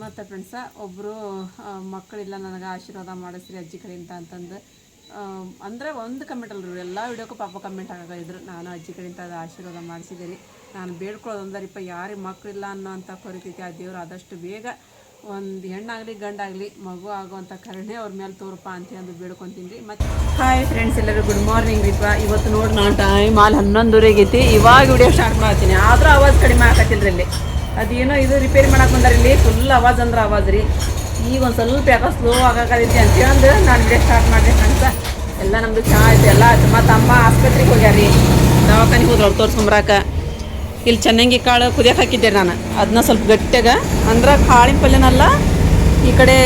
ಮತ್ತು ಫ್ರೆಂಡ್ಸ ಒಬ್ಬರು ಮಕ್ಕಳಿಲ್ಲ ನನಗೆ ಆಶೀರ್ವಾದ ಮಾಡಿಸ್ರಿ ಅಜ್ಜಿ ಕಡೆಯಿಂದ ಅಂತಂದು ಅಂದರೆ ಒಂದು ಕಮೆಂಟ್ ಅಲ್ರಿ ಎಲ್ಲ ವಿಡಿಯೋಕ್ಕೂ ಪಾಪ ಕಮೆಂಟ್ ಆಗಿದ್ರು. ನಾನು ಅಜ್ಜಿ ಕಡೆಯಿಂದ ಅದು ಆಶೀರ್ವಾದ ಮಾಡಿಸಿದೆ ರೀ. ನಾನು ಬೇಡ್ಕೊಳ್ಳೋದು ಅಂದರಿಪ್ಪ ಯಾರಿಗೆ ಮಕ್ಕಳಿಲ್ಲ ಅನ್ನೋ ಅಂಥ ಪರಿಸ್ಥಿತಿ ಆ ದೇವರು ಆದಷ್ಟು ಬೇಗ ಒಂದು ಹೆಣ್ಣಾಗಲಿ ಗಂಡಾಗಲಿ ಮಗು ಆಗುವಂಥ ಕರುಣೆ ಅವ್ರ ಮೇಲೆ ತೋರಪ್ಪ ಅಂತ ಅಂದು ಬೇಡ್ಕೊತೀನಿ ರೀ. ಮತ್ತು ಹಾಯ್ ಫ್ರೆಂಡ್ಸ್, ಎಲ್ಲರೂ ಗುಡ್ ಮಾರ್ನಿಂಗ್ ರೀಪ್ಪ. ಇವತ್ತು ನೋಡಿ ನಾನು ಟೈಮ್ ಅಲ್ಲಿ 11:30 ಆಗೈತಿ. ಇವಾಗ ವಿಡಿಯೋ ಸ್ಟಾರ್ಟ್ ಮಾಡ್ತೀನಿ. ಆದರೂ ಆವಾಜ್ ಕಡಿಮೆ ಆಗತ್ತಿಲ್ಲ ರೀ. ಅದೇನೋ ಇದು ರಿಪೇರಿ ಮಾಡಕ್ಕೆ ಬಂದಾರ ಇಲ್ಲಿ. ಫುಲ್ ಆವಾಜ್ ಅಂದ್ರೆ ಆವಾಜ್ ರೀ. ಈಗ ಒಂದು ಸ್ವಲ್ಪ ಯಾಕೆ ಸ್ಲೋ ಆಗೈತಿ ಅಂತೇಳಂದು ನಾನು ವಿಡಿಯೋ ಸ್ಟಾರ್ಟ್ ಮಾಡಿದೆ ಫ್ರೆಂಡ್ಸ. ಎಲ್ಲ ನಮ್ಮದು ಚಹಾ ಆಯ್ತು, ಎಲ್ಲ ಆಯ್ತು. ಮತ್ತು ಅಮ್ಮ ಆಸ್ಪತ್ರೆಗೆ ಹೋಗ್ಯಾರ ರೀ, ದವಾಖಾನಿಗೆ ಹೋದ್ರು ಅವ್ರು ತೋರಿಸ್ಕೊಂಬರಾಕ. ಇಲ್ಲಿ ಚೆನ್ನಾಗಿ ಕಾಳು ಕುದಿಯಕ್ಕೆ ಹಾಕಿದ್ದೆ ನಾನು. ಅದನ್ನ ಸ್ವಲ್ಪ ಗಟ್ಟಿಯಾಗ ಅಂದ್ರೆ ಕಾಳಿನ ಪಲ್ಯನಲ್ಲ, ಈ ಕಡೆ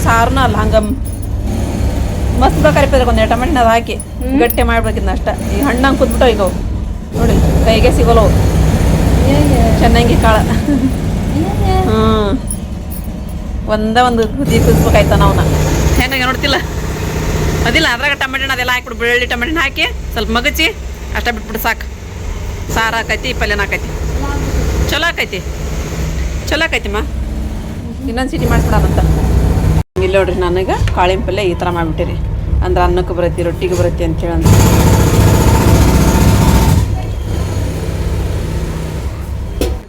ಸಾರನೂ ಅಲ್ಲ, ಹಂಗೆ ಮಸ್ತ್ ಬೇಕಾರಿಪ್ಪದ್ರಾಗ ಒಂದು ಟೊಮೆಟಿನ ಅದು ಹಾಕಿ ಗಟ್ಟಿ ಮಾಡ್ಬೇಕಿದ್ನ ಅಷ್ಟ. ಈ ಹಣ್ಣಂಗೆ ಕುದ್ಬಿಟ್ಟು ಈಗ ನೋಡಿ ಕೈಗೆ ಸಿಗೋಲ್ಲವು ಚೆನ್ನಾಗಿ ಕಾಳು. ಹ್ಞೂ ಒಂದು ಕುದಿಸ್ಬೇಕಾಯ್ತ ನಾವನ್ನ ಹೆಂಗೆ ನೋಡ್ತಿಲ್ಲ ಅದಿಲ್ಲ. ಅದ್ರಾಗ ಟೊಮೆಟಿನ ಅದೆಲ್ಲ ಹಾಕ್ಬಿಡು, ಬೆಳ್ಳುಳ್ಳಿ ಟೊಮೆಟಿನ ಹಾಕಿ ಸ್ವಲ್ಪ ಮಗಚಿ ಅಷ್ಟ ಬಿಟ್ಬಿಟ್ಟು ಸಾಕು. ಸಾರು ಹಾಕೈತಿ, ಪಲ್ಯನ ಹಾಕೈತಿ, ಚಲೋ ಆಕೈತಿಮ್ಮ. ಇನ್ನೊಂದು ಸಿಟಿ ಮಾಡಿಸ್ಬಿಡೋಣಂತ. ಇಲ್ಲಿ ನೋಡ್ರಿ, ನನಗೆ ಕಾಳಿನ ಪಲ್ಯ ಈ ಥರ ಮಾಡಿಬಿಟ್ಟಿರಿ. ಅಂದ್ರೆ ಅನ್ನಕ್ಕೆ ಬರತ್ತಿ, ರೊಟ್ಟಿಗೆ ಬರತ್ತಿ ಅಂತೇಳಿ ಅಂತ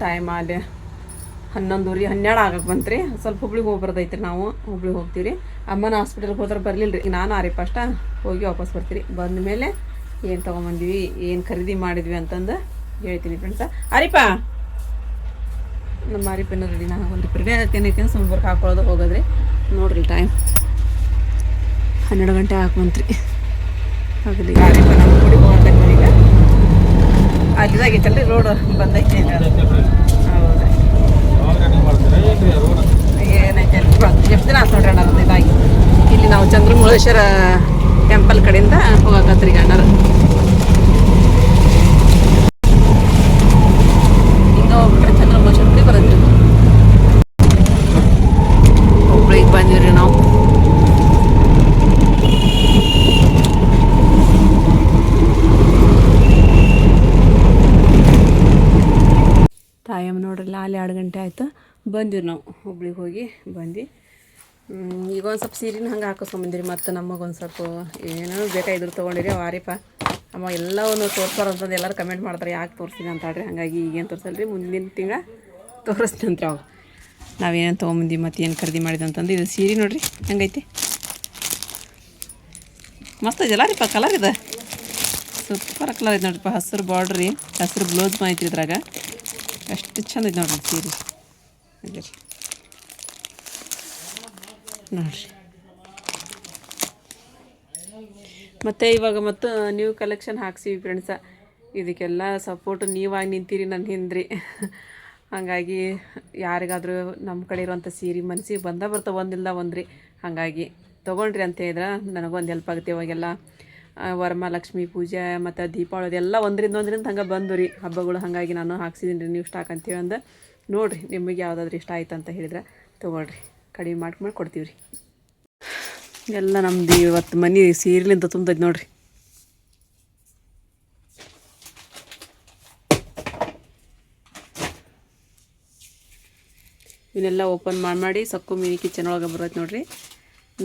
ಟೈಮ್ ಅಲ್ಲಿ 11:30 12 ಆಗಕ್ಕೆ ಬಂತ್ರಿ. ಸ್ವಲ್ಪ ಹುಬ್ಳಿಗೆ ಹೋಗಿ ಬರೋದೈತ್ರಿ. ನಾವು ಹುಬ್ಳಿಗೆ ಹೋಗ್ತೀವಿ ರೀ. ಅಮ್ಮನ ಹಾಸ್ಪಿಟಲ್ಗೆ ಹೋದ್ರೆ ಬರಲಿಲ್ಲ ರೀ. ನಾನು ಆರಿಪ ಅಷ್ಟ ಹೋಗಿ ವಾಪಸ್ ಬರ್ತೀರಿ. ಬಂದ ಮೇಲೆ ಏನು ತೊಗೊಂಬಂದ್ವಿ, ಏನು ಖರೀದಿ ಮಾಡಿದ್ವಿ ಅಂತಂದು ಹೇಳ್ತೀನಿ ಫ್ರೆಂಡ್ಸ. ಆರಿಪ ನಮ್ಮ ಆರಿಪನ್ನ ರೆಡಿ ನಾನು ಒಂದು ಪ್ರಿಡೇ ತಿನ್ನೈತೀನಿ. ಸುಮ್ಬರ್ಗೆ ಹಾಕೊಳ್ಳೋದು ಹೋಗೋದ್ರಿ. ನೋಡ್ರಿ ಟೈಮ್ 12 ಗಂಟೆ ಹಾಕುವಂತ್ರಿ. ಹಾಗಲಿ ಆರಿಪ ನಮ್ಮ ಗುಡಿಗೆ ಹೋಗಂತ ಈಗ ಅಲ್ಲಿದಾಗೈತಲ್ರಿ ರೋಡ್ ಬಂದೈತೆ. ಹೌದ್ರಿ, ಏನೈತೆ ಎಷ್ಟು ದಿನ ಆಯ್ತು ನೋಡ್ರಿ ಅಣ್ಣಾರ ಇದಾಗಿ. ಇಲ್ಲಿ ನಾವು ಚಂದ್ರಮೌಳೇಶ್ವರ ಟೆಂಪಲ್ ಕಡೆಯಿಂದ ಹೋಗಕತ್ರಿ ಅಣ್ಣಾರ. ಹಿಂಗ ಹೋಗ್ಬಿಟ್ರೆ ಚಂದ್ರಮೌಳೇಶ್ವರ ಕಡೆ ಬರೋದ್ರಿ. ಹುಬ್ಳಿಗೆ ಬಂದಿವ್ರಿ ನಾವು. ಟೈಮ್ ನೋಡ್ರಲ್ಲ ಅಲ್ಲಿ 2 ಗಂಟೆ ಆಯ್ತು. ಬಂದಿವಿ ನಾವು ಹುಬ್ಳಿಗೆ ಹೋಗಿ ಬಂದು. ಈಗ ಒಂದು ಸ್ವಲ್ಪ ಸೀರೆನ ಹಂಗೆ ಹಾಕಿಸ್ಕೊಂಬಂದಿರಿ. ಮತ್ತು ನಮಗೊಂದು ಸ್ವಲ್ಪ ಏನೋ ಬೇಕಾಗಿದ್ರು ತೊಗೊಂಡಿರಿ. ಆರಿಪ ಅಮ್ಮ ಎಲ್ಲವನ್ನು ತೋರಿಸ್ಬಾರ ಅಂತಂದು ಎಲ್ಲರೂ ಕಮೆಂಟ್ ಮಾಡ್ತಾರೆ, ಯಾಕೆ ತೋರಿಸ್ತೀನಿ ಅಂತ ಹೇಳ್ರಿ. ಹಾಗಾಗಿ ಈಗೇನು ತೋರಿಸಲ್ರಿ, ಮುಂದಿನ ತಿಂಗಳ ತೋರಿಸ್ತೀನಿ ಅಂತ ಅವಾಗ ನಾವೇನೇನು ತೊಗೊಂಬಂದು ಮತ್ತು ಏನು ಖರೀದಿ ಮಾಡಿದೆ ಅಂತಂದು. ಇದು ಸೀರೆ ನೋಡಿರಿ ಹಂಗೈತಿ, ಮಸ್ತ್ ಐತಲ್ಲ ರೀಪ ಕಲರ್. ಇದು ಸೂಪರ್ ಕಲರ್ ಐತೆ ನೋಡ್ರಿಪ್ಪ. ಹಸಿರು ಬಾರ್ಡ್ರಿ, ಹಸಿರು ಬ್ಲೌಸ್ ಐತ್ರಿ ಇದ್ರಾಗ. ಎಷ್ಟು ಚಂದ ಐತೆ ನೋಡ್ರಿ ಸೀರೆ. ಅದೇ ರೀ ನೋಡ್ರಿ. ಮತ್ತು ಇವಾಗ ಮತ್ತು ನ್ಯೂ ಕಲೆಕ್ಷನ್ ಹಾಕ್ಸಿವಿ ಫ್ರೆಂಡ್ಸ. ಇದಕ್ಕೆಲ್ಲ ಸಪೋರ್ಟ್ ನೀವಾಗಿ ನಿಂತೀರಿ ನನ್ನ ಹಿಂದ್ರಿ. ಹಾಗಾಗಿ ಯಾರಿಗಾದರೂ ನಮ್ಮ ಕಡೆ ಇರುವಂಥ ಸೀರೆ ಮನಸ್ಸಿಗೆ ಬರ್ತಾವೆ, ಒಂದಿಲ್ಲ ಒಂದ್ರಿ. ಹಾಗಾಗಿ ತೊಗೊಂಡ್ರಿ ಅಂತ ಹೇಳಿದ್ರೆ ನನಗೊಂದು ಹೆಲ್ಪ್ ಆಗುತ್ತೆ. ಇವಾಗೆಲ್ಲ ವರಮಹಾಲಕ್ಷ್ಮಿ ಪೂಜೆ ಮತ್ತು ದೀಪಾವಳಿ ಅದೆಲ್ಲ ಒಂದರಿಂದ ಹಂಗೆ ಬಂದು ರೀ ಹಬ್ಬಗಳು. ಹಾಗಾಗಿ ನಾನು ಹಾಕ್ಸಿದ್ದೀನಿ ರೀ ನ್ಯೂ ಸ್ಟಾಕ್ ಅಂತೇಳಿ ಅಂದು. ನೋಡಿರಿ, ನಿಮಗೆ ಯಾವುದಾದ್ರೂ ಇಷ್ಟ ಆಯ್ತು ಅಂತ ಹೇಳಿದ್ರೆ ತೊಗೊಳ್ರಿ, ಕಡಿಮೆ ಮಾಡಿ ಕೊಡ್ತೀವಿ ರೀ. ಎಲ್ಲ ನಮ್ದು ಇವತ್ತು ಮನೆ ಸೀರೆಲಿಂದ ತುಂಬೈತೆ ನೋಡಿರಿ. ಇವನ್ನೆಲ್ಲ ಓಪನ್ ಮಾಡಿ ಸಕ್ಕು ಮಿನಿ ಕಿಚನ್ ಒಳಗೆ ಬರೋದು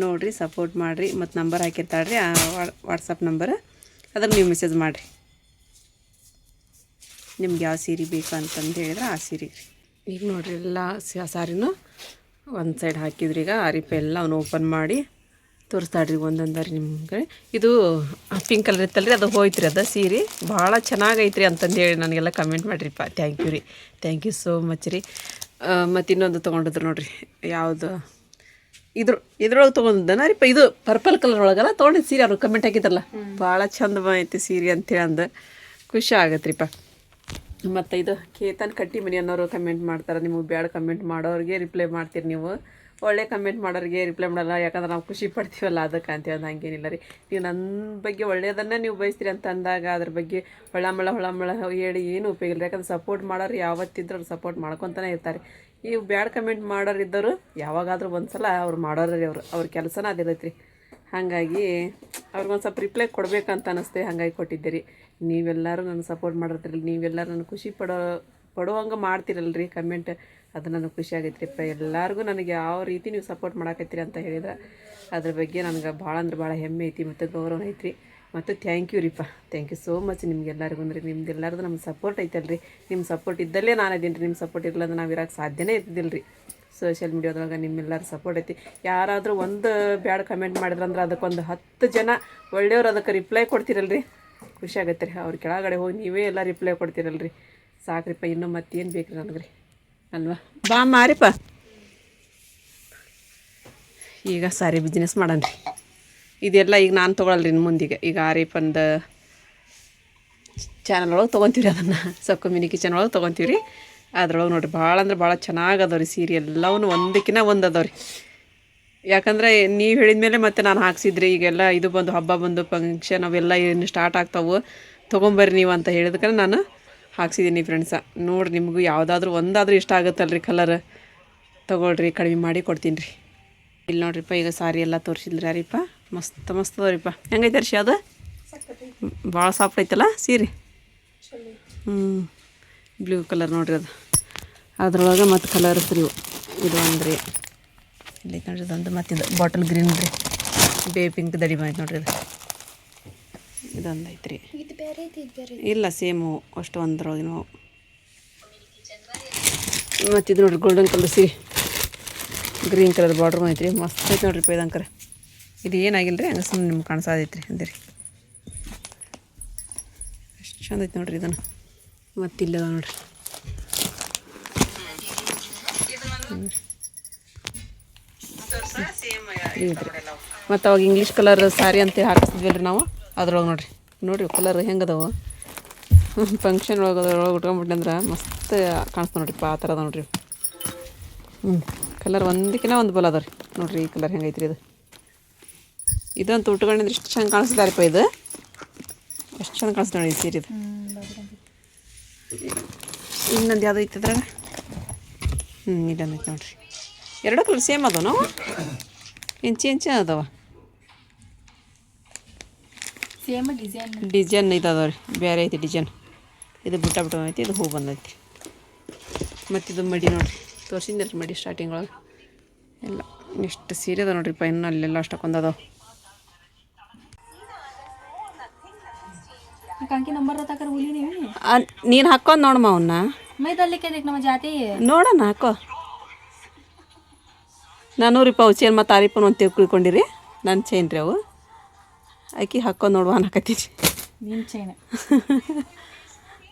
ನೋಡಿರಿ ಸಪೋರ್ಟ್ ಮಾಡಿರಿ. ಮತ್ತು ನಂಬರ್ ಹಾಕಿರ್ತಾಳ್ರಿ, ಆ ವಾಟ್ಸಪ್ ನಂಬರ್, ಅದ್ರಲ್ಲಿ ನೀವು ಮೆಸೇಜ್ ಮಾಡಿರಿ ನಿಮ್ಗೆ ಯಾವ ಸೀರೆ ಬೇಕು ಅಂತಂದು ಹೇಳಿದ್ರೆ ಆ ಸೀರೆ ರೀ. ಈಗ ನೋಡಿರಿ ಎಲ್ಲ ಸಾರಿನೂ ಒಂದು ಸೈಡ್ ಹಾಕಿದ್ರಿ. ಈಗ ಆರಿಪ ಎಲ್ಲ ಅವನು ಓಪನ್ ಮಾಡಿ ತೋರಿಸ್ತಾಳ್ರಿ ಒಂದೊಂದಾರಿ ನಿಮ್ಗೆ. ಇದು ಪಿಂಕ್ ಕಲರ್ ಇತ್ತಲ್ರಿ, ಅದು ಹೋಯ್ತು ರೀ. ಅದು ಸೀರೆ ಭಾಳ ಚೆನ್ನಾಗೈತ್ರಿ ಅಂತಂದೇಳಿ ನನಗೆಲ್ಲ ಕಮೆಂಟ್ ಮಾಡಿರಿಪ್ಪ. ಥ್ಯಾಂಕ್ ಯು ರೀ, ಥ್ಯಾಂಕ್ ಯು ಸೋ ಮಚ್ ರೀ. ಮತ್ತು ಇನ್ನೊಂದು ತೊಗೊಂಡಿದ್ರು ನೋಡಿರಿ, ಯಾವುದು ಇದ್ರೊಳಗೆ ತೊಗೊಂಡಿದ್ದಾನ ರೀಪ್ಪ. ಇದು ಪರ್ಪಲ್ ಕಲರ್ ಒಳಗೆಲ್ಲ ತೊಗೊಂಡಿದ್ದು ಸೀರೆ. ಅವ್ರು ಕಮೆಂಟ್ ಹಾಕಿದ್ರಲ್ಲ, ಭಾಳ ಚಂದ ಬಂದೈತಿ ಸೀರೆ ಅಂತೇಳಿ ಅಂದು ಖುಷಿ ಆಗತ್ರಿಪ್ಪ. ಮತ್ತು ಇದು ಕೇತನ್ ಕಟ್ಟಿ ಮನಿ ಅನ್ನೋರು ಕಮೆಂಟ್ ಮಾಡ್ತಾರೆ. ನಿಮಗೆ ಬ್ಯಾಡ ಕಮೆಂಟ್ ಮಾಡೋರಿಗೆ ರಿಪ್ಲೈ ಮಾಡ್ತೀರಿ ನೀವು, ಒಳ್ಳೆ ಕಮೆಂಟ್ ಮಾಡೋರಿಗೆ ರಿಪ್ಲೈ ಮಾಡಲ್ಲ. ಯಾಕಂದ್ರೆ ನಾವು ಖುಷಿ ಪಡ್ತೀವಲ್ಲ ಅದಕ್ಕೆ ಅಂತೇಳಿ. ಹಂಗೇನಿಲ್ಲ ರೀ, ನೀವು ನನ್ನ ಬಗ್ಗೆ ಒಳ್ಳೆಯದನ್ನೇ ನೀವು ಬಯಸ್ತೀರಿ ಅಂತ ಅಂದಾಗ ಅದ್ರ ಬಗ್ಗೆ ಹೊಳಮಳ ಹೇಳಿ ಏನು ಉಪಯೋಗ ಇಲ್ಲ. ಯಾಕಂದ್ರೆ ಸಪೋರ್ಟ್ ಮಾಡೋರು ಯಾವತ್ತಿದ್ರು ಅವ್ರು ಸಪೋರ್ಟ್ ಮಾಡ್ಕೊತಾನೆ ಇರ್ತಾರೆ. ಈಗ ಬ್ಯಾಡ್ ಕಮೆಂಟ್ ಮಾಡೋರಿದ್ದವರು ಯಾವಾಗಾದರೂ ಒಂದು ಸಲ ಅವ್ರು ಮಾಡೋರಿ, ಅವ್ರ ಕೆಲಸನ ಅದಿರೈತ್ರಿ. ಹಾಗಾಗಿ ಅವ್ರಿಗೊಂದು ಸ್ವಲ್ಪ ರಿಪ್ಲೈ ಕೊಡಬೇಕಂತ ಅನ್ನಿಸ್ತೆ, ಹಾಗಾಗಿ ಕೊಟ್ಟಿದ್ದೀರಿ. ನೀವೆಲ್ಲರೂ ನನಗೆ ಸಪೋರ್ಟ್ ಮಾಡಿರ್ತೀರಲ್ಲ, ನೀವೆಲ್ಲರೂ ನನಗೆ ಖುಷಿ ಪಡುವಂಗೆ ಮಾಡ್ತಿರಲ್ರಿ ಕಮೆಂಟ್. ಅದು ನನಗೆ ಖುಷಿ ಆಗೈತ್ರಿಪ್ಪ. ಎಲ್ಲರಿಗೂ ನನಗೆ ಯಾವ ರೀತಿ ನೀವು ಸಪೋರ್ಟ್ ಮಾಡಾಕತ್ತೀರಿ ಅಂತ ಹೇಳಿದ್ರೆ ಅದ್ರ ಬಗ್ಗೆ ನನಗೆ ಭಾಳ ಅಂದ್ರೆ ಭಾಳ ಹೆಮ್ಮೆ ಐತಿ ಮತ್ತು ಗೌರವ ಐತ್ರಿ. ಮತ್ತು ಥ್ಯಾಂಕ್ ಯು ರೀಪ್ಪ, ಥ್ಯಾಂಕ್ ಯು ಸೋ ಮಚ್ ನಿಮ್ಗೆಲ್ಲರಿಗೂ. ಅಂದ್ರೆ ನಿಮ್ದು ಎಲ್ಲರದು ನಮ್ಮ ಸಪೋರ್ಟ್ ಐತಲ್ರಿ. ನಿಮ್ಮ ಸಪೋರ್ಟ್ ಇದ್ದಲ್ಲೇ ನಾನು ಇದೀನಿ ರೀ. ನಿಮ್ಮ ಸಪೋರ್ಟ್ ಇರಲ್ಲ ಅಂದ್ರೆ ನಾವು ಇರೋಕ್ಕೆ ಸಾಧ್ಯನೇ ಇದ್ದಿಲ್ಲ ರೀ. ಸೋಷಿಯಲ್ ಮೀಡಿಯಾದೊಳಗೆ ನಿಮ್ಮೆಲ್ಲರ ಸಪೋರ್ಟ್ ಐತಿ. ಯಾರಾದರೂ ಒಂದು ಬ್ಯಾಡ್ ಕಮೆಂಟ್ ಮಾಡಿದ್ರಂದ್ರೆ ಅದಕ್ಕೊಂದು 10 ಜನ ಒಳ್ಳೆಯವ್ರು ಅದಕ್ಕೆ ರಿಪ್ಲೈ ಕೊಡ್ತೀರಲ್ರಿ, ಖುಷಿ ಆಗತ್ತೆ ರೀ. ಅವ್ರ ಕೆಳಗಡೆ ಹೋಗಿ ನೀವೇ ಎಲ್ಲ ರಿಪ್ಲೈ ಕೊಡ್ತೀರಲ್ರಿ, ಸಾಕ್ರಿಪ್ಪ. ಇನ್ನೂ ಮತ್ತೇನು ಬೇಕು ರೀ ನನಗೆ ರೀ, ಅಲ್ವಾ? ಬಾ ಮಾರಿಪ್ಪ. ಈಗ ಸಾರಿ ಬಿಸ್ನೆಸ್ ಮಾಡೋಣ ರೀ. ಇದೆಲ್ಲ ಈಗ ನಾನು ತೊಗೊಳಲ್ರಿ ಇನ್ನು ಮುಂದಿಗೆ. ಈಗ ಆರಿಪಂದು ಚಾನಲ್ ಒಳಗೆ ತೊಗೊತೀವಿ ರೀ, ಅದನ್ನು ಸೊಕ್ಕು ಮಿನಿ ಕಿಚನ್ ಒಳಗೆ ತೊಗೊತೀವಿ ರೀ. ಅದ್ರೊಳಗೆ ನೋಡಿರಿ ಭಾಳ ಅಂದ್ರೆ ಭಾಳ ಚೆನ್ನಾಗಿ ಅದಾವೆ ರೀ ಸೀರೆ. ಎಲ್ಲವೂ ಒಂದಕ್ಕಿಂತ ಒಂದು ಅದಾವೆ ರೀ. ಯಾಕಂದರೆ ನೀವು ಹೇಳಿದ ಮೇಲೆ ಮತ್ತೆ ನಾನು ಹಾಕ್ಸಿದ್ರಿ. ಈಗೆಲ್ಲ ಇದು ಬಂದು ಹಬ್ಬ ಬಂದು ಫಂಕ್ಷನ್ ಅವೆಲ್ಲ ಏನು ಸ್ಟಾರ್ಟ್ ಆಗ್ತಾವೆ, ತೊಗೊಂಬರ್ರಿ ನೀವು ಅಂತ ಹೇಳಿದಕ್ಕೆ ನಾನು ಹಾಕ್ಸಿದ್ದೀನಿ ಫ್ರೆಂಡ್ಸ. ನೋಡಿರಿ, ನಿಮಗೂ ಯಾವುದಾದ್ರೂ ಒಂದಾದ್ರೂ ಇಷ್ಟ ಆಗುತ್ತಲ್ರಿ ಕಲರ್, ತೊಗೊಳ್ರಿ, ಕಡಿಮೆ ಮಾಡಿ ಕೊಡ್ತೀನಿ ರೀ. ಇಲ್ಲಿ ನೋಡ್ರಿಪ್ಪ, ಈಗ ಸಾರಿ ಎಲ್ಲ ತೋರಿಸಿದ್ರಿ ಯಾರಿಪ್ಪ, ಮಸ್ತ್ ಮಸ್ತ್ ಅದಾವ್ರಿಪ್ಪ. ಹೆಂಗೈತೆ ಅರ್ಷಿ ಅದು? ಭಾಳ ಸಾಫ್ಟ್ ಐತಲ್ಲ ಸೀರೆ. ಬ್ಲೂ ಕಲರ್ ನೋಡ್ರಿ ಅದು. ಅದ್ರೊಳಗೆ ಮತ್ತು ಕಲರ್ಸ್ ರೀ ಇದು ಅಂದ್ರಿ. ಇಲ್ಲಿ ನೋಡ್ರಿ ಇದೊಂದು, ಮತ್ತಿದು ಬಾಟಲ್ ಗ್ರೀನ್ ರೀ, ಪಿಂಕ್ ದಡಿ ಬಂದೈತೆ ನೋಡ್ರಿ ಅದು. ಇದೊಂದು ಐತ್ರಿ. ಇಲ್ಲ ಸೇಮು ಅಷ್ಟು ಒಂದ್ರೊಳಗೆ ನಾವು. ಮತ್ತಿದು ನೋಡ್ರಿ ಗೋಲ್ಡನ್ ಕಲರ್ ಸೀರೆ, ಗ್ರೀನ್ ಕಲರ್ ಬಾರ್ಡ್ರ್ ಬಂದೈತೆ ರೀ. ಮಸ್ತ್ ಐತೆ ನೋಡ್ರಿ ಇದಂಕರ. ಇದು ಏನಾಗಿಲ್ಲ ರೀ, ಹಂಗೆ ಸುಮ್ಮನೆ ನಿಮ್ಗೆ ಕಾಣಿಸೋದೈತೆ ರೀ ಅಂದಿರಿ. ಎಷ್ಟು ಚಂದ ಐತೆ ನೋಡ್ರಿ ಇದನ್ನು. ಮತ್ತಿಲ್ಲದ ನೋಡ್ರಿ ಮತ್ತು ಅವಾಗ ಇಂಗ್ಲೀಷ್ ಕಲರ್ ಸ್ಯಾರಿ ಅಂತ ಹಾಕಿಸ್ತಿದ್ವಲ್ಲ ರೀ ನಾವು, ಅದ್ರೊಳಗೆ ನೋಡ್ರಿ ಕಲರ್ ಹೆಂಗೆ ಅದಾವೆ. ಫಂಕ್ಷನ್ ಒಳಗೆ ಉಟ್ಕೊಂಡ್ಬಿಟ್ಟು ಅಂದ್ರೆ ಮಸ್ತ್ ಕಾಣಿಸ್ತಾವೆ ನೋಡ್ರಿಪ್ಪ. ಆ ಥರ ಅದ ನೋಡ್ರಿ. ಕಲರ್ ಒಂದಕ್ಕಿಂತ ಒಂದು ಬಲ ಅದ ರೀ. ನೋಡಿರಿ ಈ ಕಲರ್ ಹೆಂಗೈತ್ರಿ ಇದು. ಇದಂತೂ ಉಟ್ಕೊಂಡಿದ್ರೆ ಇಷ್ಟು ಚಂದ ಕಾಣಿಸ್ತಾರಪ್ಪ. ಇದು ಎಷ್ಟು ಚಂದ ಕಾಣಿಸ್ತಾ ನೋಡಿ ಈ ಸೀರೆ. ಇದು ಇನ್ನೊಂದು ಯಾವುದು ಐತೆ ಅದ್ರಾಗ. ಇದೊಂದು ಐತೆ ನೋಡ್ರಿ. ಎರಡು ಕಲರ್ ಸೇಮ್ ಅದಾವ, ನಾವು ಇಂಚು ಅದಾವ. ಸೇಮ್ ಡಿಸೈನ್ ಇದು ಅದಾವ ರೀ, ಬೇರೆ ಐತಿ ಡಿಸೈನ್. ಇದು ಬುಟ್ಟ ಐತಿ, ಇದು ಹೂ ಬಂದೈತಿ. ಮತ್ತಿದು ಮಡಿ ನೋಡಿರಿ, ತೋರಿಸಿದ್ರಿ ಮಡಿ ಸ್ಟಾರ್ಟಿಂಗ್ ಒಳಗೆ ಎಲ್ಲ. ಎಷ್ಟು ಸೀರೆ ಅದ ನೋಡ್ರಿಪ್ಪ. ಇನ್ನು ಅಲ್ಲೆಲ್ಲ ಅಷ್ಟಕ್ಕೊಂದು ಅದಾವ. ನೀನು ಹಾಕ್ಕೊಂಡು ನೋಡಮ್ಮ ಅವನ್ನ. ನೋಡೋಣ ಹಾಕೋ. ನಾನೂರು ಅವು ಚೇನ್ ಮತ್ತು ಆರಿಪನ್ ಒಂದು ತಿಳ್ಕೊಂಡಿರಿ ನನ್ನ ಚೈನ್ ರೀ ಅವು. ಆಕಿ ಹಾಕ್ಕೊಂಡು ನೋಡುವ ಅನ್ನಕತ್ತೀರಿ.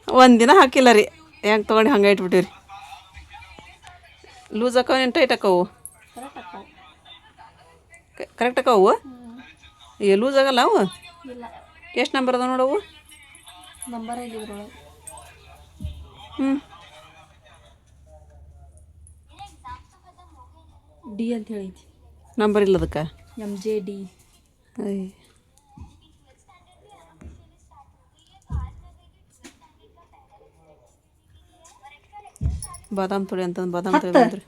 ಒಂದಿನ ಹಾಕಿಲ್ಲ ರೀ, ಹೆಂಗೆ ತೊಗೊಂಡು ಹಂಗೆ ಇಟ್ಬಿಟ್ಟಿರಿ. ಲೂಸ್ ಹಾಕೋ ಏನು ಟೈಟ್ ಹಾಕವು? ಕರೆಕ್ಟ್ ಹಾಕವು. ಲೂಸ್ ಆಗಲ್ಲ ಅವು? ಎಷ್ಟು ನಂಬರ್ ಅದಾವ ನೋಡವು? ಡಿ ಅಂತ ಹೇಳೈತಿ. ನಂಬರ್ ಇಲ್ಲ ಅದಕ್ಕೆ. MJD. ಬಾದಾಮ್ ತೊಳಿ ಅಂತಂದು ಬಾದಾಮ್ ತೊಳಿ ಬಂದ್ರಿ.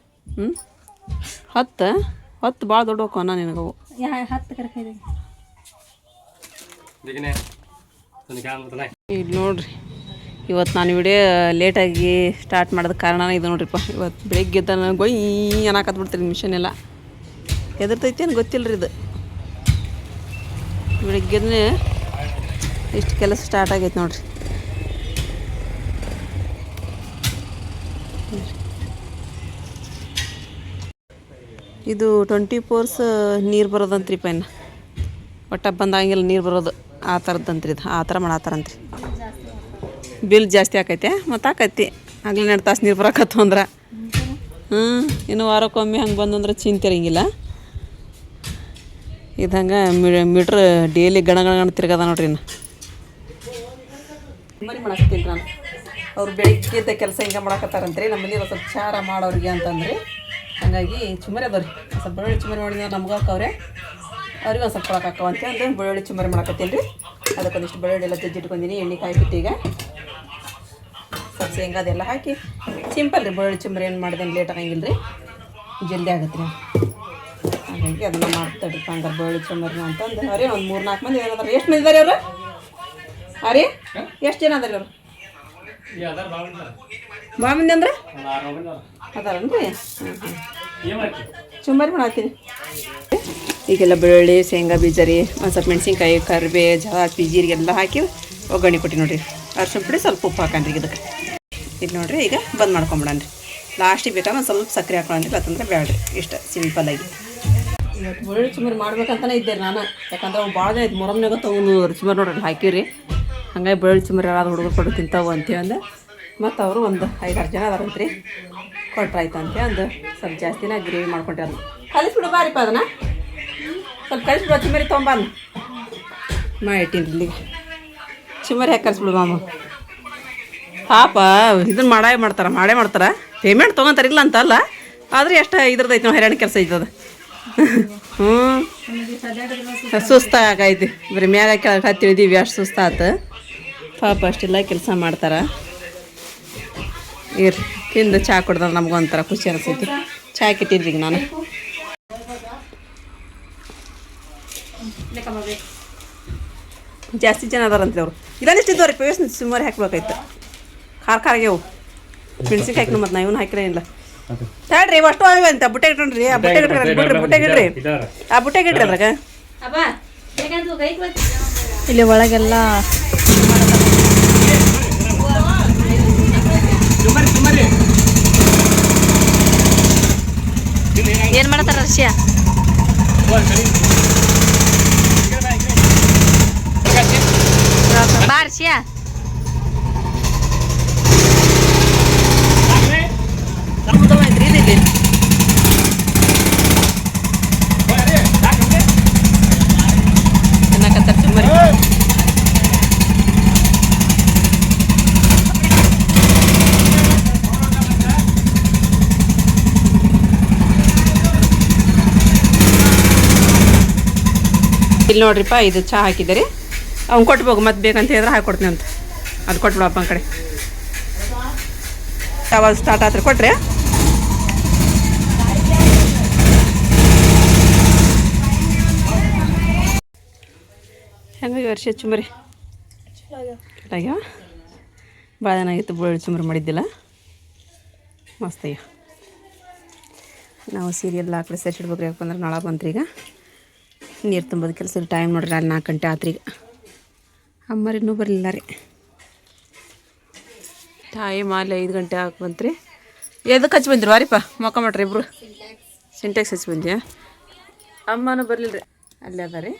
10 ಭಾಳ ದೊಡ್ಡ ಅನ್ನ ನಿನಗವು. 10 ಕರೆಕ್ಟ್ ಇದೆ. ಇಲ್ಲಿ ನೋಡ್ರಿ, ಇವತ್ತು ನಾನು ವಿಡಿಯೋ ಲೇಟಾಗಿ ಸ್ಟಾರ್ಟ್ ಮಾಡೋದು ಕಾರಣ ಇದು ನೋಡ್ರಿಪ್ಪ. ಇವತ್ತು ಬೆಳಗ್ಗೆ ಎದ್ದ ಗೊಯ್ ಅನ್ನಕತ್ಬಿಡ್ತೀರಿ ಮಿಷನ್ ಎಲ್ಲ. ಎದುರ್ತೈತಿ ಏನು ಗೊತ್ತಿಲ್ಲ ರೀ. ಇದು ಬೆಳಗ್ಗೆನೇ ಇಷ್ಟು ಕೆಲಸ ಸ್ಟಾರ್ಟ್ ಆಗೈತೆ ನೋಡ್ರಿ. ಇದು 24 ನೀರು ಬರೋದಂತ್ರಿಪ್ಪ. ಇನ್ನು ಒಟ್ಟ ಬಂದಾಗಿಲ್ಲ ನೀರು ಬರೋದು, ಆ ಥರದ್ದಂತ್ರಿ. ಇದು ಆ ಥರ ಮಾಡತ್ತಾರಂತ್ರಿ. ಬಿಲ್ ಜಾಸ್ತಿ ಆಕೈತೆ, ಮತ್ತು ಆಕೈತಿ. ಆಗಲೇ 2 ತಾಸು ನೀರು ಬರೋಕತ್ತು ಅಂದ್ರೆ. ಇನ್ನು ವಾರಕ್ಕೊಮ್ಮೆ ಹಂಗೆ ಬಂದಂದ್ರೆ ಚಿಂತೆ ಇರಂಗಿಲ್ಲ. ಇದು ಹಂಗೆ ಮೀಟ್ರ್ ಡೈಲಿ ಗಣ ತಿರ್ಗದ ನೋಡ್ರಿ. ಇನ್ನು ಮನೆ ಮಾಡಾಕತ್ತೀನಿ ನಾನು. ಅವ್ರು ಬೆಳಿಗ್ಗೆ ಕೆಲಸ ಹಿಂಗೆ ಮಾಡಾಕತ್ತಾರಂತ್ರಿ. ನಮ್ಮ ಮನೆ ಸ್ವಲ್ಪ ಚಾರ ಮಾಡೋರಿಗೆ ಅಂತಂದ್ರಿ. ಹಾಗಾಗಿ ಚುಮ್ಮರಿ ಅದಾವ್ರಿ. ಸ್ವಲ್ಪ ಬೆಳ್ಳುಳ್ಳಿ ಚುಮ್ಮರಿ ಮಾಡಿದ್ರೆ ನಮ್ಗೆ ಹಾಕವ್ರೆ, ಅವ್ರಿಗೆ ಒಂದು ಸ್ವಲ್ಪ ಕೊಳಕ್ಕೆ ಹಾಕವ ಅಂತಂದು ಬೆಳ್ಳುಳ್ಳಿ ಚುಮ್ಮರಿ ಮಾಡಾಕತ್ತೀನಿ ರೀ. ಅದಕ್ಕೊಂದಿಷ್ಟು ಬೆಳ್ಳುಳ್ಳಿ ಎಲ್ಲ ಜಜ್ಜಿಟ್ಕೊಂಡಿನಿ. ಎಣ್ಣೆ ಕಾಯ್ಬಿಟ್ಟು ಈಗ ಸ್ವಲ್ಪ ಶೇಂಗಾ ಅದೆಲ್ಲ ಹಾಕಿ ಸಿಂಪಲ್ ರೀ. ಬೆಳ್ಳುಳ್ಳಿ ಚುಮ್ಮರಿ ಏನು ಮಾಡಿದೇನು ಲೇಟ್ ಆಗಂಗಿಲ್ಲ ರೀ, ಜಲ್ದಿ ಆಗತ್ತೆ ರೀ. ಹಾಗಾಗಿ ಅದನ್ನು ಮಾಡ್ತಾಡ್ರಿ ಹಂಗಾರೆ ಬೆಳ್ಳುಳ್ಳಿ ಚುಮ್ಮರಿನ ಅಂತಂದು. ಅವರೇ ಒಂದು 3-4 ಮಂದಿ ಏನಾದಾರ. ಎಷ್ಟು ಮಂದಿ ಇದ್ದಾರೆ ಅವರು? ಅರೇ ಎಷ್ಟು ಜನ ಅದಾರೆ ಅವರು? ಭಾಳ ಮಂದಿ ಅಂದ್ರೆ ಅದಾರನ್ರಿ ಚುಮ್ಮರಿ ಮಾಡತ್ತೀನಿ. ಈಗೆಲ್ಲ ಬೆಳ್ಳುಳ್ಳಿ ಶೇಂಗಾ ಬೀಜ ರೀ ಒಂದು ಸ್ವಲ್ಪ ಮೆಣಸಿನ್ಕಾಯಿ ಕರಿಬೇ ಜಾಸ್ತಿ ಜೀರಿಗೆ ಎಲ್ಲ ಹಾಕಿ ಒಗ್ಗರಣೆ ಕೊಟ್ಟು ನೋಡಿರಿ. ಅರ್ಶಿಣ ಪುಡಿ ಸ್ವಲ್ಪ ಉಪ್ಪು ಹಾಕಣ್ರಿ ಇದಕ್ಕೆ. ಇದು ನೋಡಿರಿ ಈಗ ಬಂದ್ ಮಾಡ್ಕೊಂಬಿಡನ್ರಿ. ಲಾಸ್ಟಿಗೆ ಬೇಕಾದ್ರೆ ಒಂದು ಸ್ವಲ್ಪ ಸಕ್ಕರೆ ಹಾಕೊಳ್ಳಂದ್ರಿ, ಅದಂದ್ರೆ ಬೇಡ್ರಿ. ಇಷ್ಟ ಸಿಂಪಲ್ಲಾಗಿ ಇವತ್ತು ಬೆಳ್ಳುಳ್ಳಿ ಚುಮ್ಮರಿ ಮಾಡ್ಬೇಕಂತಲೇ ಇದ್ದೆ ನಾನು. ಯಾಕಂದ್ರೆ ಅವ್ನು ಭಾಳ ದಿನ ಆಯ್ತು ಮೊರಮ್ನಾಗ ತೊಗೊಂಡು ಚುಮ್ಮರಿ ನೋಡ್ರಿ ಹಾಕಿರಿ. ಹಂಗಾಗಿ ಬೆಳ್ಳುಳ್ಳಿ ಚುಮ್ಮರಿ ಯಾರಾದ್ರು ಹುಡುಗರು ಕೊಡು ತಿಂತಾವು ಅಂತೇಳಿ ಮತ್ತು ಅವರು ಒಂದು 5-6 ಜನ ಅದಾರಂತ್ರಿ. ಕೊಟ್ರಾಯ್ತು ಅಂತೇಳಿ ಒಂದು ಸ್ವಲ್ಪ ಜಾಸ್ತಿನ ಗ್ರೇವಿ ಮಾಡ್ಕೊಂಡ್ರಿ. ಅದನ್ನ ಕಲಿಸ್ಬಿಡು ಬಾರಿಪ್ಪ, ಅದನ್ನು ಸ್ವಲ್ಪ ಕಲಿಸ್ಬಿಡು. ಚುಮ್ಮರಿ ತೊಗೊಂಬಂದು ಇಟ್ಟೀನಿ ಇಲ್ಲಿಗೆ. ಚುಮ್ಮರಿ ಹಾಕಿ ಕಲಿಸ್ಬಿಡು ಮಾಮ. ಪಾಪ ಇದನ್ನು ಮಾಡೇ ಮಾಡ್ತಾರೆ. ಪೇಮೆಂಟ್ ತೊಗೊತಾರೆ ಇಲ್ಲ ಅಂತಲ್ಲ, ಆದರೆ ಎಷ್ಟು ಇದ್ರದ್ದು ಐತೆ ನಾವು ಹೈರಾಣ ಕೆಲಸ ಐತದ. ಸುಸ್ತಾಗೈತಿ ಬರೀ ಮ್ಯಾಗ ಕೆಳಗೆ ಹತ್ತಿಳಿದೀವಿ, ಅಷ್ಟು ಸುಸ್ತಾತು. ಪಾಪ ಅಷ್ಟೆಲ್ಲ ಕೆಲಸ ಮಾಡ್ತಾರೆ. ಇರ್ರಿ ತಿಂದು ಚಹಾ ಕುಡ್ದ್ರೆ ನಮ್ಗೊಂಥರ ಖುಷಿ ಅನಿಸ್ತೈತಿ. ಚಹಾ ಇಟ್ಟಿದ್ರಿ ಈಗ ನಾನು. ಜಾಸ್ತಿ ಜನ ಅದಾರಂತೆ ಅವರು. ಇಲ್ಲಂದಿಷ್ಟು ಇದ್ದವ್ರಿ ಪೇಸ್ ಸುಮಾರು ಹಾಕ್ಬೇಕಾಯ್ತು. ಖಾರ ಮೆಣಸಿನ್ಕಾಯಿ ಮತ್ತು ನಾ ಇವನು ಹಾಕಿರೇನಿಲ್ಲ. ತಡ್ರಿ ಅಷ್ಟು ಅವೆ ಅಂತ ಬುಟ್ಟೆ ಇಟ್ಕೊಂಡ್ರಿ. ಆ ಬುಟ್ಟೆ ಇಡ್ರಿ ಅದ್ರಾಗ. ಇಲ್ಲಿ ಒಳಗೆಲ್ಲ ಏನು ಮಾಡ್ತಾರ ರಷ್ಯಾ? ಬಾ ರಷ್ಯಾ. ಇಲ್ಲಿ ನೋಡ್ರಿಪ್ಪ, ಇದು ಚಹಾ ಹಾಕಿದ್ದೀರಿ. ಅವ್ನು ಕೊಟ್ಬೋಗು, ಮತ್ತೆ ಬೇಕಂತ ಹೇಳಿದ್ರೆ ಹಾಕಿ ಅಂತ. ಅದು ಕೊಟ್ಬಿಡು ಅಪ್ಪನ ಕಡೆ. ಯಾವಾಗ ಸ್ಟಾರ್ಟ್ ಆತ್ರಿ ಕೊಟ್ರಿ? ಹೆಂಗಾಗಿ ವರ್ಷ ಚುಮ್ಮರಿ ಆಗ್ಯಾವ. ಭಾಳ ಚೆನ್ನಾಗಿತ್ತು. ಬೆಳ್ಳುಳ್ಳಿ ಚುಮ್ಮರಿ ಮಾಡಿದ್ದಿಲ್ಲ, ಮಸ್ತ್ ಅಯ್ಯ. ನಾವು ಸೀರಿಯಲ್ ಹಾಕಿ ಸೇರಿಸಿಡ್ಬೇಕ್ರಿ. ಯಾಕಂದ್ರೆ ನಾಳೆ ಬಂತ್ರಿ. ಈಗ ನೀರು ತುಂಬೋದು ಕೆಲಸ ಟೈಮ್ ನೋಡ್ರಿ. ಅಲ್ಲಿ 4 ಗಂಟೆ ಆತ್ರಿ. ಈಗ ಅಮ್ಮರು ಇನ್ನೂ ಬರಲಿಲ್ಲ ರೀ. ಟೈಮ್ ಅಲ್ಲಿ 5 ಗಂಟೆ ಹಾಕಿ ಬಂತ್ರಿ. ಎದಕ್ಕೆ ಹಚ್ಚಿ ಬಂದಿರಿ ವಾರಿಪ್ಪ? ಮೊಕ್ಕ ಮಾಡ್ರಿ ಇಬ್ರು. ಸಿಂಟೆಕ್ಸ್ ಹಚ್ಚಿ ಬಂದ್ಯಾ? ಅಮ್ಮನೂ ಬರಲಿಲ್ಲ ರೀ. ಅಲ್ಲೇ ಅದ ರೀ.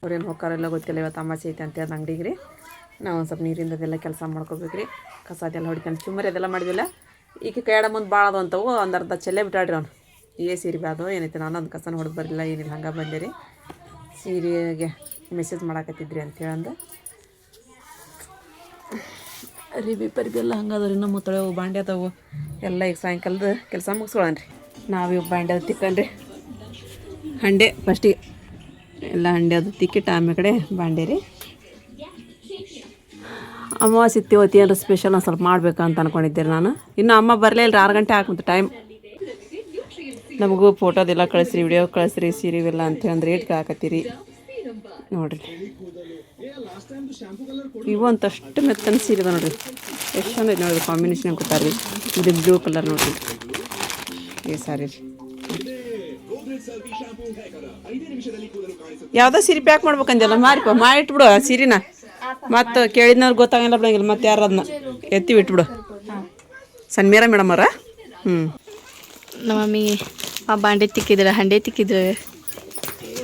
ಅವ್ರೇನು ಹೋಗ್ಕಾರೆಲ್ಲ ಗೊತ್ತಿಲ್ಲ. ಇವತ್ತು ಅಮಾಸೆ ಐತೆ ಅಂತ ಅದು ಅಂಗಡಿಗೆ ರೀ. ನಾವು ಒಂದು ಸ್ವಲ್ಪ ನೀರಿಂದದೆಲ್ಲ ಕೆಲಸ ಮಾಡ್ಕೋಬೇಕು ರೀ. ಕಸ ಅದೆಲ್ಲ ಹೊಡಿತಾನೆ. ಚುಮ್ಮರಿ ಅದೆಲ್ಲ ಮಾಡಿದ್ವಿಲ್ಲ. ಈಗ ಕೈಯಾಡ ಮುಂದೆ ಭಾಳ ಅದು ಅಂತವು. ಒಂದು ಅರ್ಧ ಚೆಲ್ಲೇ ಬಿಟ್ಟಾಡ್ರಿ ಅವ್ನು. ಸೀರೆ ಅದು ಏನೈತೆ. ನಾನು ಒಂದು ಕಸನ ಹೊಡೆದು ಬರಲಿಲ್ಲ, ಏನಿಲ್ಲ, ಹಂಗೆ ಬಂದೆ ರೀ. ಸೀರೆಗೆ ಮೆಸೇಜ್ ಮಾಡಾಕತ್ತಿದ್ರಿ ಅಂತೇಳಂದು ಪರಿಬಿ ಎಲ್ಲ ಹಂಗದವ್ರಿ. ಇನ್ನೂ ಮುತ್ತಳೆವು ಬಾಂಡೆ ಅದಾವು ಎಲ್ಲ. ಈಗ ಸಾಯಂಕಾಲದ ಕೆಲಸ ಮುಗಿಸ್ಕೊಳನ್ರಿ. ನಾವು ಇವು ಬಾಂಡೆ ಅದು ತಿಕ್ಕನ್ರಿ. ಹಂಡೆ ಫಸ್ಟಿಗೆ ಎಲ್ಲ ಹಂಡೆ ಅದು ತಿಕ್ಕಿಟ್ಟು ಆಮೇಲೆ ಕಡೆ ಬಾಂಡೆ ರೀ. ಅಮಾವಾಸ್ಯೆ ಇವತ್ತು ಏನಾರು ಸ್ಪೆಷಲ್ ಒಂದು ಸ್ವಲ್ಪ ಮಾಡ್ಬೇಕಂತ ಅಂದ್ಕೊಂಡಿದ್ದೆ ನಾನು. ಇನ್ನು ಅಮ್ಮ ಬರಲೇ ಇಲ್ಲ. 6 ಗಂಟೆ ಹಾಕುತ್ತೆ ಟೈಮ್. ನಮಗೂ ಫೋಟೋದೆಲ್ಲ ಕಳಿಸ್ರಿ, ವಿಡಿಯೋ ಕಳಿಸ್ರಿ, ಸೀರೆವೆಲ್ಲ ಅಂತೇಳಿ ರೇಟ್ ಹಾಕತ್ತೀರಿ ನೋಡಿರಿ. ಇವು ಅಂತಷ್ಟು ಮೆತ್ತನ ಸೀರೆ ಅದ ನೋಡಿರಿ. ಎಷ್ಟು ಚಂದ ಐತೆ ನೋಡಿರಿ. ಕಾಂಬಿನೇಷನ್ ಕೊಟ್ಟಾರ ರೀ. ಇದು ಬ್ಲೂ ಕಲರ್ ನೋಡಿರಿ. ಈ ಸಾರಿ ರೀ. ಯಾವುದೋ ಸೀರೆ ಪ್ಯಾಕ್ ಮಾಡ್ಬೇಕಂದಿಲ್ಲ ಮಾರಿಪ್ಪ. ಮಾಡಿಟ್ಬಿಡು ಆ ಸೀರೆನ. ಮತ್ತು ಕೇಳಿದ್ನವ್ರು ಗೊತ್ತಾಗಲ್ಲ ಬಿಡಂಗಿಲ್ಲ. ಮತ್ತೆ ಯಾರು ಅದನ್ನ ಎತ್ತಿ ಇಟ್ಬಿಡು. ಸನ್ಮೀರಾ ಮೇಡಮ್ ಅವರ. ನಮ್ಮ ಮಮ್ಮಿ ಬಾಂಡೆ ತಿಕ್ಕಿದ್ರೆ, ಹಂಡೆ ತಿಕ್ಕಿದ್ರೆ,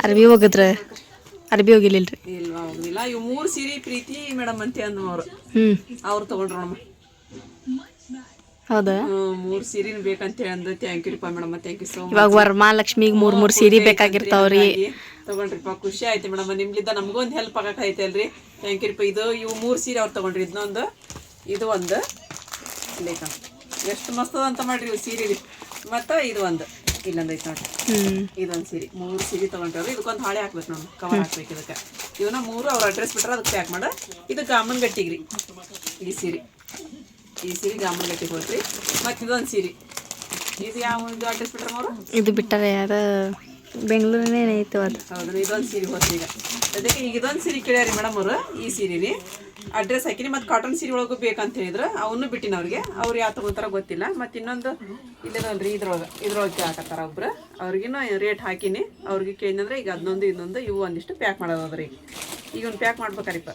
ಅರ್ಬಿ ಹೋಗಿದ್ರೆ, ಅರ್ಬಿ ಹೋಗಿಲ್ಲ ರೀ. ಇಲ್ವಾ ಹೋಗಿಲ್ಲ. ಇವು 3 ಸೀರೆ ಪ್ರೀತಿ ಮೇಡಮ್ ಅಂತ ಅಂದವರು. ಅವ್ರು ತೊಗೊಂಡ್ರು ನಮ್ಮ. ಹೌದಾ? 3 ಸೀರೆನ ಬೇಕಂತ ಅಂದು. ಥ್ಯಾಂಕ್ ಯು ರೀಪ್ಪ madam. Thank you so much. ಇವಾಗ ವರಮಹಾಲಕ್ಷ್ಮಿಗೆ 3 ಸೀರೆ ಬೇಕಾಗಿರ್ತಾವ್ರಿ. ತೊಗೊಂಡ್ರಿಪ್ಪ, ಖುಷಿ ಆಯ್ತು ಮೇಡಮ್. ನಿಮ್ಲಿಂದ ನಮಗೂ ಒಂದು ಹೆಲ್ಪ್ ಆಗೈತೆ ಅಲ್ರಿ. ಥ್ಯಾಂಕ್ ಯು ರೀಪ್ಪ. ಇವು 3 ಸೀರೆ ಅವ್ರು ತೊಗೊಂಡ್ರಿ. ಇದನ್ನೊಂದು, ಇದು ಒಂದು ಲೇಖ. ಎಷ್ಟು ಮಸ್ತ್ ಅಂತ ಮಾಡ್ರಿ ಇವು ಸೀರೆ ರೀ. ಮತ್ತು ಇದು ಒಂದು ಇಲ್ಲೊಂದು ಐತೆ ನೋಡ್ರಿ. ಇದೊಂದು ಸೀರೆ. 3 ಸೀರೆ ತೊಗೊಂಡ್ರಿ. ಇದಕ್ಕೊಂದು ಹಾಳೆ ಹಾಕ್ಬೇಕು ನಾವು. ಕವರ್ ಹಾಕ್ಬೇಕು ಇದಕ್ಕೆ. ಇವನ್ನ 3 ಅವ್ರ ಅಡ್ರೆಸ್ ಬಿಟ್ರೆ ಅದಕ್ಕೆ ಪ್ಯಾಕ್ ಮಾಡ. ಇದು ಗಾಮನಗಟ್ಟಿಗೆ ರೀ ಈ ಸೀರೆ. ಈ ಸೀರೆ ಗಾಮನಗಟ್ಟಿಗೆ ಹೋಗ್ರಿ. ಮತ್ತು ಇದೊಂದು ಸೀರೆ. ಇದು ಯಾವ ಅಡ್ರೆಸ್ ಬಿಟ್ರೆ ಅವರು? ಇದು ಬಿಟ್ಟರೆ ಯಾರು ಬೆಂಗಳೂರಿನೇ ಏನೈತೆ ಅದು. ಹೌದು, ಇದೊಂದು ಸೀರೆ ಹೋಗ್ತೀವಿ ಈಗ. ಅದಕ್ಕೆ ಈಗ ಇದೊಂದು ಸೀರೆ ಕೇಳ್ಯಾರಿ ಮೇಡಮ್ ಅವರು. ಈ ಸೀರೆ ರೀ ಅಡ್ರೆಸ್ ಹಾಕಿನಿ. ಮತ್ತು ಕಾಟನ್ ಸೀರೆ ಒಳಗೂ ಬೇಕಂತ ಹೇಳಿದ್ರು. ಅವನು ಬಿಟ್ಟಿನ ಅವ್ರಿಗೆ. ಅವ್ರು ಯಾವ ತೊಗೊಂತಾರ ಗೊತ್ತಿಲ್ಲ. ಮತ್ತು ಇನ್ನೊಂದು ಇಲ್ಲದಲ್ರಿ ಇದ್ರೊಳಗೆ ಕೇಳಕತ್ತಾರ ಒಬ್ರು. ಅವ್ರಿಗಿನ್ನೂ ರೇಟ್ ಹಾಕಿನಿ. ಅವ್ರಿಗೆ ಕೇಳಿದ್ರೆ ಈಗ ಅದನ್ನೊಂದು ಇನ್ನೊಂದು ಇವು ಒಂದಿಷ್ಟು ಪ್ಯಾಕ್ ಮಾಡೋದ್ರಿ. ಈಗ ಒಂದು ಪ್ಯಾಕ್ ಮಾಡ್ಬೇಕಾರಿಪ್ಪ.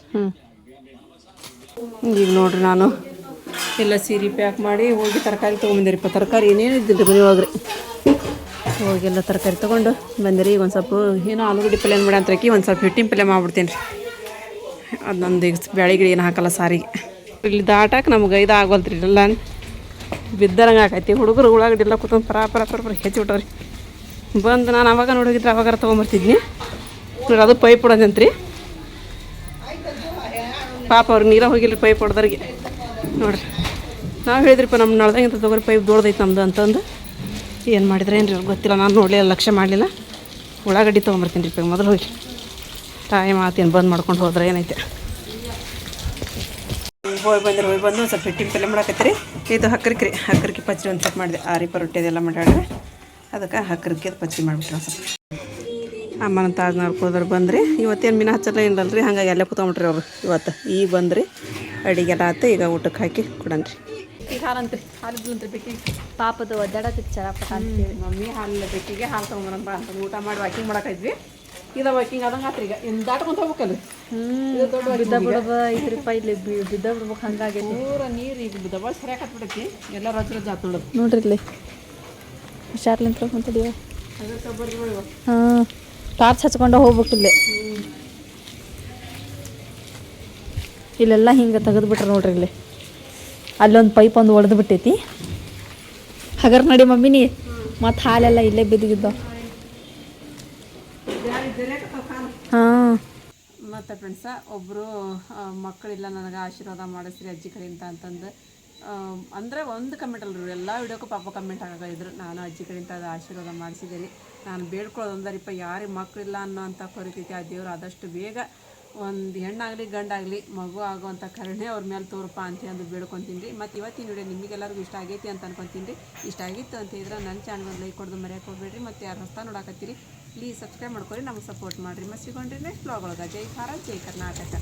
ಈಗ ನೋಡ್ರಿ ನಾನು ಎಲ್ಲ ಸೀರೆ ಪ್ಯಾಕ್ ಮಾಡಿ ಹೋಗಿ ತರಕಾರಿ ತೊಗೊಂಬಂದಿರಿಪ್ಪ. ತರಕಾರಿ ಏನೇನು ಇದ್ದಿಲ್ಲ ಮನೆ ಒಳಗ್ರಿ. ಹೋಗೆಲ್ಲ ತರಕಾರಿ ತೊಗೊಂಡು ಬಂದಿರಿ. ಈಗ ಒಂದು ಸ್ವಲ್ಪ ಏನೋ ಆಲೂಗಡ್ಡೆ ಪಲ್ಯ ಮಾಡಿ ಅಂತರಕಿ ಒಂದು ಸ್ವಲ್ಪ ಹಿಟ್ಟಿನ ಪಲ್ಯ ಮಾಡ್ಬಿಡ್ತೀನಿ ರೀ. ಅದೊಂದು ಈಗ ಬ್ಯಾಳಿಗಿಳಿ ಏನು ಹಾಕಲ್ಲ ಸಾರಿಗೆ. ಇಲ್ಲಿ ದಾಟಕ್ಕೆ ನಮ್ಗೆ ಇದು ಆಗೋಲ್ತ್ರಿ. ಎಲ್ಲ ಬಿದ್ದರಂಗೆ ಆಕೈತಿ. ಹುಡುಗರು ಉಳ್ಳಾಗಡ್ಡಿ ಎಲ್ಲ ಕೂತ್ಕೊಂಡು ಪರ ಹೆಚ್ಚಿ ಬಿಟ್ಟವ್ರಿ. ಬಂದು ನಾನು ಅವಾಗ ನೋಡೋಗಿದ್ರೆ ಅವಾಗಾರ ತೊಗೊಂಬರ್ತಿದ್ನಿ. ಅದು ಪೈಪ್ ಹೊಡೋದಂತ್ರಿ. ಪಾಪ ಅವ್ರಿಗೆ ನೀರ ಹೋಗಿಲ್ಲ ಪೈಪ್ ಹೊಡೆದ್ರಿಗೆ ನೋಡ್ರಿ. ನಾವು ಹೇಳಿದ್ರಿಪ್ಪ ನಮ್ಮ ನಳ್ದಂಗಿಂತ ತೊಗೊರಿ ಪೈಪ್ ದೊಡ್ಡದೈತೆ ನಮ್ದು ಅಂತಂದು. ಏನು ಮಾಡಿದ್ರೆ ಏನು ರೀ ಗೊತ್ತಿಲ್ಲ. ನಾನು ನೋಡಲಿಲ್ಲ, ಲಕ್ಷ್ಯ ಮಾಡಲಿಲ್ಲ. ಉಳ್ಳಾಗಡ್ಡಿ ತೊಗೊಂಬರ್ತೀನಿ ರೀ ಮೊದಲು ಹೋಗಿ. ಟೈಮ್ ಆತೇನು ಬಂದು ಮಾಡ್ಕೊಂಡು ಹೋದ್ರೆ ಏನೈತೆ. ಹೋಗಿ ಬಂದು ಒಂದು ಸ್ವಲ್ಪ ಹಿಟ್ಟಿನ ಪಲ್ಯ ಮಾಡಾಕತ್ತೀರಿ. ಇದು ಹಕ್ಕರಿಕ್ರಿ ಪಚ್ಚರಿ ಒಂದು ಸ್ವಲ್ಪ ಮಾಡಿದೆ. ಆರಿಪ ರೊಟ್ಟಿ ಅದೆಲ್ಲ ಮಾಡ್ಯಾಡ್ರಿ. ಅದಕ್ಕೆ ಹಕ್ಕರಿಕೆ ಅದು ಪಚ್ಚರಿ ಮಾಡಿಬಿಟ್ರೆ ಸ್ವಲ್ಪ. ಅಮ್ಮನ ತಾಜ್ ನೋಡ್ಕೋದ್ರೆ ಬಂದ್ರಿ. ಇವತ್ತೇನು ಮೀನು ಹಚ್ಚಲ್ಲ ಏನಲ್ರಿ. ಹಾಗಾಗಿ ಅಲ್ಲೇ ಕೂತ್ಕೊಂಬಿಟ್ರಿ ಅವರು ಇವತ್ತು. ಈಗ ಬಂದ್ರಿ, ಅಡಿಗೆಲ್ಲ ಆಯ್ತು. ಈಗ ಊಟಕ್ಕೆ ಹಾಕಿ ಕೊಡನ್ರಿ. ಈಗ ಹಾಲಂತ್ರಿ, ಹಾಲಿದ್ಲಂತ್ರಿ ಬೇಕಿಗೆ. ಪಾಪದ ಒದ್ದಾಡತ್ತಿತ್ತು ಚರಪಟ ಅಂತೇಳಿ ಮಮ್ಮಿ ಹಾಲು ಬೇಕಿಗೆ ಹಾಲು ತೊಗೊಂಬರಂಬ ಅಂತ ಊಟ ಮಾಡಿ ವಾಕಿಂಗ್ ಮಾಡಾಕಿದ್ವಿ. ಇದು ವಾಕಿಂಗ್ ಆದಂಗೆ ಆತ್ರಿ. ಈಗ ಇನ್ನು ದಾಟ್ಕೊಂತ ಹೋಗ್ಬೇಕಲ್ಲ. ಬಿದ್ದ ಬಿಡೋದ 5 ರೂಪಾಯಿ ಇಲ್ಲಿ ಬಿದ್ದ ಬಿಡ್ಬೇಕು. ಹಂಗಾಗೈತಿ ಪೂರ ನೀರು ಈಗ ದಬಾಳ ಸರಿಯಾಗಿ ಹತ್ಬಿಡೈತಿ. ಎಲ್ಲ ರಜ್ ಆತು ನೋಡೋದು. ನೋಡ್ರಿ ಇಲ್ಲಿ ಹುಷಾರ್ಲಿಂತ ಕುಂತಡಿವ. ಅದಕ್ಕೆ ಬರ್ರಿ. ಹಾಂ, ಟಾರ್ಚ್ ಹಚ್ಕೊಂಡು ಹೋಗ್ಬೇಕಿಲ್ಲೇ. ಇಲ್ಲೆಲ್ಲ ಹಿಂಗೆ ತೆಗೆದ್ಬಿಟ್ರೆ ನೋಡ್ರಿ. ಇಲ್ಲಿ ಅಲ್ಲೊಂದು ಪೈಪ್ ಒಂದು ಒಡೆದು ಬಿಟ್ಟೈತಿ. ಹಗರ್ ನಡಿ ಮಮ್ಮಿನಿ. ಮತ್ತು ಹಾಲೆಲ್ಲ ಇಲ್ಲೇ ಬಿದ್ದಿದ್ದಾವ. ಹಾಂ. ಮತ್ತು ಫ್ರೆಂಡ್ಸ ಒಬ್ಬರು ಮಕ್ಕಳಿಲ್ಲ ನನಗೆ ಆಶೀರ್ವಾದ ಮಾಡಿಸ್ರಿ ಅಜ್ಜಿ ಕಡೆಯಿಂದ ಅಂತಂದು ಅಂದರೆ ಒಂದು ಕಮೆಂಟ್ ಅಲ್ರಿ, ಎಲ್ಲ ವಿಡಿಯೋಕ್ಕೂ ಪಾಪ ಕಮೆಂಟ್ ಹಾಕಿದ್ರು. ನಾನು ಅಜ್ಜಿ ಕಡೆಯಿಂದ ಅದು ಆಶೀರ್ವಾದ ಮಾಡಿಸಿದ್ದೀನಿ. ನಾನು ಬೇಡ್ಕೊಳ್ಳೋದು ಅಂದರಿಪ್ಪ, ಯಾರಿಗೆ ಮಕ್ಕಳಿಲ್ಲ ಅನ್ನೋ ಅಂಥ ಪರಿಸ್ಥಿತಿ ಆ ದೇವರು ಆದಷ್ಟು ಬೇಗ ಒಂದು ಹೆಣ್ಣಾಗಲಿ ಗಂಡಾಗಲಿ ಮಗು ಆಗುವಂಥ ಕರುಣೆ ಅವ್ರ ಮೇಲೆ ತೋರಪ್ಪ ಅಂತ ಅಂದು ಬೇಡ್ಕೊತೀನಿ ರೀ. ಮತ್ತು ಇವತ್ತಿನ ವಿಡಿಯೋ ನಿಮಗೆಲ್ಲರಿಗೂ ಇಷ್ಟ ಆಗೈತಿ ಅಂತ ಅನ್ಕೊತೀನಿ ರೀ. ಇಷ್ಟ ಆಗಿತ್ತು ಅಂತ ಹೇಳಿದ್ರೆ ನನ್ನ ಚಾನಲ್ ಲೈಕ್ ಕೊಡೋದು ಮರೆಯೋಕೆ ಹೋಗ್ಬೇಡ್ರಿ. ಮತ್ತು ಯಾರು ಹೊಸ ನೋಡಾಕತ್ತೀರಿ ಪ್ಲೀಸ್ ಸಬ್ಸ್ಕ್ರೈಬ್ ಮಾಡ್ಕೊರಿ, ನಮಗೆ ಸಪೋರ್ಟ್ ಮಾಡಿರಿ. ಮತ್ತು ಸಿಗೋಣ್ರಿ ನೆಕ್ಸ್ಟ್ ವ್ಲಾಗ್ ಒಳಗೆ. ಜೈ ಭಾರತ್, ಜೈ ಕರ್ನಾಟಕ.